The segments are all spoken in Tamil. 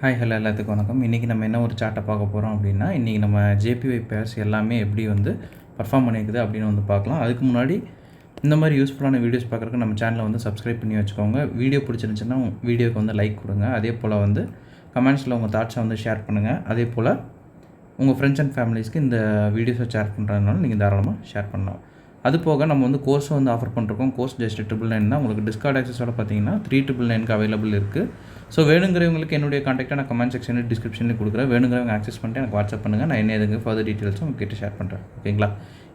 ஹாய் ஹலோ எல்லாத்துக்கும் வணக்கம். இன்றைக்கி நம்ம என்ன ஒரு சார்ட்டை பார்க்க போகிறோம் அப்படின்னா, இன்றைக்கி நம்ம ஜேபிஒய் பேர்ஸ் எல்லாமே எப்படி வந்து பர்ஃபார்ம் பண்ணியிருக்குது அப்படின்னு வந்து பார்க்கலாம். அதுக்கு முன்னாடி இந்த மாதிரி யூஸ்ஃபுல்லான வீடியோஸ் பார்க்குறதுக்கு நம்ம சேனலை வந்து சப்ஸ்கிரைப் பண்ணி வச்சுக்கோங்க. வீடியோ பிடிச்சிருந்துச்சுன்னா வீடியோக்கு வந்து லைக் கொடுங்க. அதே போல் வந்து கமெண்ட்ஸில் உங்கள் தாட்ஸை வந்து ஷேர் பண்ணுங்கள். அதே போல் உங்கள் ஃப்ரெண்ட்ஸ் அண்ட் ஃபேமிலிஸ்க்கு இந்த வீடியோஸை ஷேர் பண்ணுறதுனால நீங்கள் தாராளமாக ஷேர் பண்ணலாம். அது போக நம்ம வந்து கோர்ஸும் வந்து ஆஃபர் பண்ணுறோம். கோர்ஸ் ஜஸ்ட் 999 தான். உங்களுக்கு டிஸ்கார்ட் ஆக்சஸோட பார்த்தீங்கன்னா 3999க்கு அவைலபிள் இருக்குது. ஸோ வேணுங்கிறவங்களுக்கு என்னுடைய கான்டாக்டை நான் கமெண்ட் செக்ஷனில் டிஸ்கிரிப்ஷனில் கொடுக்குறேன். வேணுங்கிறவங்க ஆக்சஸ் பண்ணிட்டு எனக்கு வாட்ஸ்அப் பண்ணுங்கள். நான் என்ன எதுங்க ஃபர்தர் டீட்டெயில்ஸும் உங்ககிட்ட ஷேர் பண்ணுறேன். ஓகேங்களா?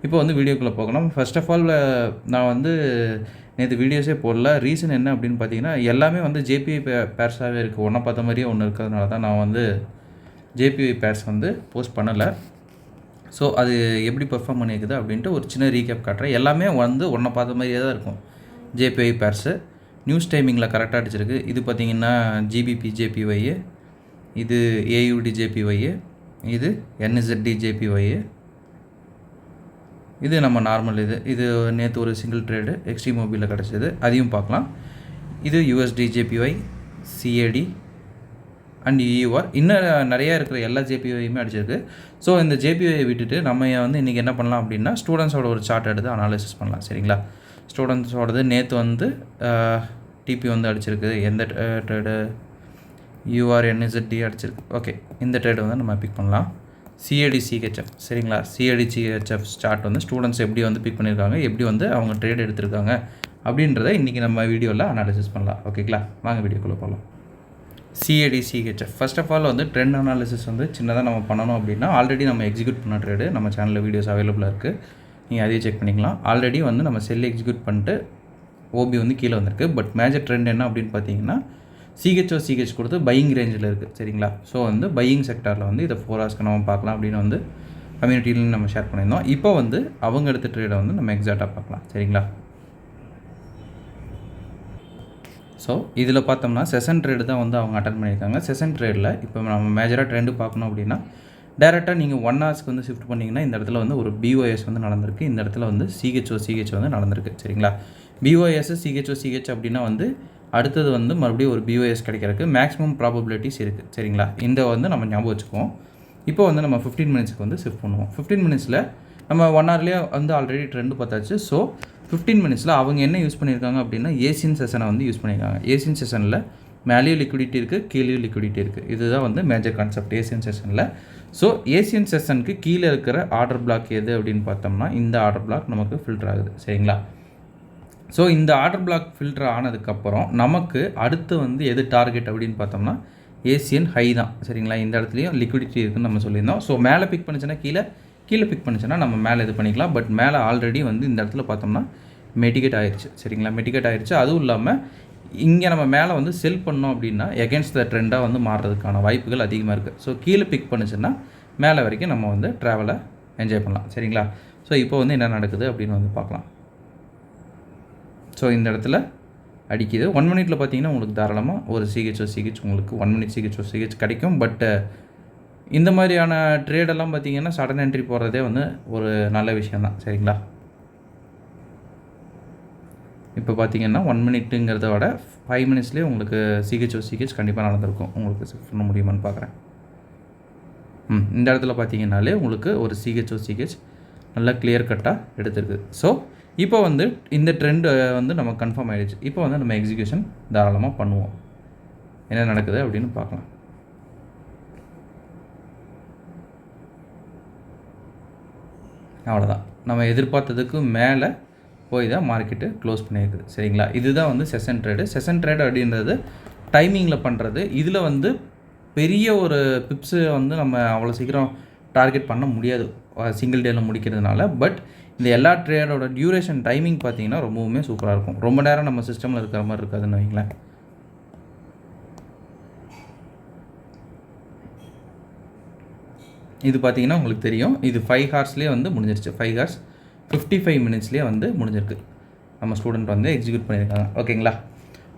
இப்போ வந்து வீடியோக்குள்ளே போகலாம். ஃபர்ஸ்ட் ஆஃப் ஆல் நான் வந்து நேற்று வீடியோஸே போடல. ரீசன் என்ன அப்படின்னு பார்த்தீங்கன்னா, எல்லாமே வந்து ஜேபிஒய் பேர்ஸாகவே இருக்குது. ஒன்றை பார்த்த மாதிரியே ஒன்று இருக்கிறதுனால தான் நான் வந்து ஜேபிஒய் பேர்ஸ் வந்து போஸ்ட் பண்ணலை. ஸோ அது எப்படி பெர்ஃபார்ம் பண்ணியிருக்குது அப்படின்ட்டு ஒரு சின்ன ரீகேப் காட்டுறேன். எல்லாமே வந்து ஒன்றை பார்த்த மாதிரியே தான் இருக்கும். ஜேபிஒய் பேர்ஸு நியூஸ் டைமிங்கில் கரெக்டாக அடிச்சிருக்கு. இது பார்த்திங்கன்னா ஜிபிபி ஜேபிஒய், இது ஏயுடி ஜேபிஒய், இது என்எஸ்எட்டி ஜேபிஒய், இது நம்ம நார்மல். இது நேற்று ஒரு சிங்கிள் ட்ரேடு எக்ஸ்ட்ரீ மொபைலில் கிடச்சிது, அதையும் பார்க்கலாம். இது USD JPY, CAD and EUR, இன்னும் நிறையா இருக்கிற எல்லா ஜேபிஒயுமே அடிச்சிருக்கு. ஸோ இந்த ஜேபிஒயை விட்டுட்டு நம்ம வந்து இன்றைக்கி என்ன பண்ணலாம் அப்படின்னா, ஸ்டூடெண்ட்ஸோட ஒரு சார்ட் எடுத்து அனாலிசிஸ் பண்ணலாம். சரிங்களா? ஸ்டூடெண்ட்ஸோடது நேற்று வந்து டிபி வந்து அடிச்சிருக்கு. எந்த ட்ரேடு யூஆர் என்எஸ்டி அடிச்சிருக்கு. ஓகே, இந்த ட்ரேடு வந்து நம்ம பிக் பண்ணலாம். CAD CHF. சரிங்களா? சிஏடி சிஹெச்எஃப் சார்ட் வந்து ஸ்டூடெண்ட்ஸ் எப்படி வந்து பிக் பண்ணியிருக்காங்க, எப்படி வந்து அவங்க ட்ரேட் எடுத்திருக்காங்க அப்படின்றத இன்றைக்கி நம்ம வீடியோவில் அனாலிசிஸ் பண்ணலாம். ஓகேங்களா? வாங்க வீடியோக்குள்ளே போகலாம். CAD CHF first of all வந்து ட்ரெண்ட் அனாலிசிஸ் வந்து சின்னதாக நம்ம பண்ணணும் அப்படின்னா, ஆல்ரெடி நம்ம எக்ஸிக்யூட் பண்ண ட்ரேடு நம்ம சேனலில் வீடியோஸ் அவைலபிளாக இருக்குது. நீங்கள் அதையும் செக் பண்ணிக்கலாம். ஆல்ரெடி வந்து நம்ம செல் எக்ஸிக்யூட் பண்ணிட்டு ஓபி வந்து கீழே வந்திருக்கு. பட் மேஜர் ட்ரெண்ட் என்ன அப்படின்னு பார்த்தீங்கன்னா, சிஹெச் கொடுத்து பையிங் ரேஞ்சில் இருக்குது. சரிங்களா? ஸோ வந்து பையிங் செக்டாரில் வந்து இதை 4 ஹவர்ஸ்க்கு நம்ம பார்க்கலாம் அப்படின்னு வந்து கம்யூனிட்டியிலும் நம்ம ஷேர் பண்ணியிருந்தோம். இப்போ வந்து அவங்க எடுத்த ட்ரேடை வந்து நம்ம எக்ஸாக்டாக பார்க்கலாம். சரிங்களா? ஸோ இதில் பார்த்தோம்னா செஷன் ட்ரேடு தான் வந்து அவங்க அட்டன் பண்ணியிருக்காங்க. செஷன் ட்ரேடில் இப்போ நம்ம மேஜராக ட்ரெண்டு பார்க்கணும் அப்படின்னா, டேரெக்டாக நீங்கள் 1 ஹவர்ஸ்க்கு வந்து ஷிஃப்ட் பண்ணிங்கன்னா இந்த இடத்துல வந்து ஒரு பிஓஎஸ் வந்து நடந்திருக்கு. இந்த இடத்துல வந்து சிஹெச் வந்து நடந்திருக்கு. சரிங்களா? பிஓஎஸ் சிஹெச் அப்படின்னா வந்து அடுத்தது வந்து மறுபடியும் ஒரு பிஓஎஸ் கிடைக்கிறதுக்கு மேக்ஸிமம் ப்ராபபிலிட்டிஸ் இருக்குது. சரிங்களா? இந்த வந்து நம்ம ஞாபகம் வச்சுக்குவோம். இப்போ வந்து நம்ம 15 மினிட்ஸ்க்கு வந்து ஷிஃப்ட் பண்ணுவோம். 15 மினிட்ஸில் நம்ம 1 ஹவர்லேயே வந்து ஆல்ரெடி ட்ரெண்டு பார்த்தாச்சு. ஸோ 15 மினிட்ஸில் அவங்க என்ன யூஸ் பண்ணியிருக்காங்க அப்படின்னா, ஏசியன் செஷனை வந்து யூஸ் பண்ணியிருக்காங்க. ஏசியன் செஷனில் மேலேயும் லிக்விடிட்டி இருக்குது, கீழேயும் லிக்விடிட்டி இருக்குது. இதுதான் வந்து மேஜர் கான்செப்ட் ஏசியன் செஷனில். ஸோ ஏசியன் செஷனுக்கு கீழே இருக்கிற ஆர்டர் பிளாக் எது அப்படின்னு பார்த்தோம்னா, இந்த ஆர்டர் பிளாக் நமக்கு ஃபில்டர் ஆகுது. சரிங்களா? ஸோ இந்த ஆர்டர் பிளாக் ஃபில்டர் ஆனதுக்கப்புறம் நமக்கு அடுத்து வந்து எது டார்கெட் அப்படின்னு பார்த்தோம்னா, ஏசியன் ஹை தான். சரிங்களா? இந்த இடத்துலையும் லிக்விடிட்டி இருக்குதுன்னு நம்ம சொல்லியிருந்தோம். ஸோ மேலே பிக் பண்ணிச்சுன்னா கீழே பிக் பண்ணிச்சுன்னா நம்ம மேலே இது பண்ணிக்கலாம். பட் மேலே ஆல்ரெடி வந்து இந்த இடத்துல பார்த்தோம்னா மெட்டிகேட் ஆயிடுச்சு. சரிங்களா? மெட்டிகேட் ஆயிடுச்சு. அதுவும் இல்லாமல் இங்கே நம்ம மேலே வந்து செல் பண்ணோம் அப்படின்னா எகென்ஸ்ட் த ட்ரெண்டாக வந்து மாறுறதுக்கான வாய்ப்புகள் அதிகமாக இருக்குது. ஸோ கீழே பிக் பண்ணிச்சுன்னா மேலே வரைக்கும் நம்ம வந்து ட்ராவலை என்ஜாய் பண்ணலாம். சரிங்களா? ஸோ இப்போ வந்து என்ன நடக்குது அப்படின்னு வந்து பார்க்கலாம். ஸோ இந்த இடத்துல அடிக்குது. 1 மினிட்டில் பார்த்தீங்கன்னா உங்களுக்கு தாராளமாக ஒரு சிஹெச் உங்களுக்கு 1 மினிட் சிஹெச் கிடைக்கும். பட் இந்த மாதிரியான ட்ரேடெல்லாம் பார்த்தீங்கன்னா சடன் என்ட்ரி போடுறதே வந்து ஒரு நல்ல விஷயந்தான். சரிங்களா? இப்போ பார்த்தீங்கன்னா 1 மினிட்டுங்கிறத விட 5 மினிட்ஸ்லேயே உங்களுக்கு சிஹெச் கண்டிப்பாக நடந்திருக்கும். உங்களுக்கு ஷிஃப்ட் பண்ண முடியுமான்னு பார்க்குறேன். இந்த இடத்துல பார்த்தீங்கன்னாலே உங்களுக்கு ஒரு சிஹெச் நல்லா கிளியர் கட்டாக எடுத்துருக்கு. ஸோ இப்போ வந்து இந்த ட்ரெண்டு வந்து நம்ம கன்ஃபார்ம் ஆகிடுச்சு. இப்போ வந்து நம்ம எக்ஸிக்யூஷன் தாராளமாக பண்ணுவோம். என்ன நடக்குது அப்படின்னு பார்க்கலாம். அவ்வளோதான். நம்ம எதிர்பார்த்ததுக்கு மேலே போய் தான் மார்க்கெட்டு க்ளோஸ் பண்ணியிருக்குது. சரிங்களா? இதுதான் வந்து செஷன் ட்ரேடு அப்படின்றது டைமிங்கில் பண்ணுறது. இதில் வந்து பெரிய ஒரு பிப்ஸு வந்து நம்ம அவ்வளோ சீக்கிரம் டார்கெட் பண்ண முடியாது சிங்கிள் டேயில் முடிக்கிறதுனால. பட் இந்த எல்லா ட்ரேடோட டியூரேஷன் டைமிங் பார்த்திங்கன்னா ரொம்பவுமே சூப்பராக இருக்கும். ரொம்ப நேரம் நம்ம சிஸ்டமில் இருக்கிற மாதிரி இருக்காதுன்னு வைங்களேன். இது பார்த்திங்கன்னா உங்களுக்கு தெரியும். இது 5 ஹவர்ஸ்லேயே வந்து முடிஞ்சிருச்சு. 5 ஹவர்ஸ் 55 மினிட்ஸ்லேயே வந்து முடிஞ்சிருக்கு. நம்ம ஸ்டூடெண்ட் வந்து எக்ஸிக்யூட் பண்ணியிருக்காங்க. ஓகேங்களா?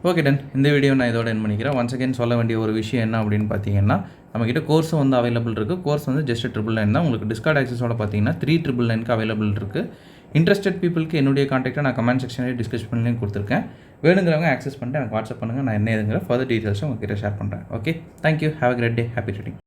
Okay done. இந்த வீடியோ நான் இதோட என் பண்ணிக்கிறேன். ஒன்ஸ் அகேன் சொல்ல வேண்டிய ஒரு விஷயம் என்ன அப்படின்னு பார்த்தீங்கன்னா, நம்மக்கிட்ட கோர்ஸும் வந்து அவைலபிள் இருக்குது. கோர்ஸ் வந்து ஜஸ்ட் 999 தான். உங்களுக்கு டிஸ்கார்ட் ஆக்சஸோட பார்த்தீங்கன்னா 3999க்கு அவைலபிள் இருக்குது. இன்ட்ரெஸ்டட் பீப்புளுக்கு என்னுடைய காண்டாக்ட்டை நான் கமெண்ட் செக்ஷன்லேயே டிஸ்கிரிப்ஷன்லேயும் கொடுத்துருக்கேன். வேணுங்கிறவங்க ஆக்சஸ் பண்ணிட்டு எனக்கு வாட்ஸ்அப் பண்ணுங்கள். நான் என்ன ஏதுங்கிற ஃபர்தர் டீட்டெயில்ஸும் உங்ககிட்ட ஷேர் பண்ணுறேன். Okay, thank you. Have a great day. Happy trading.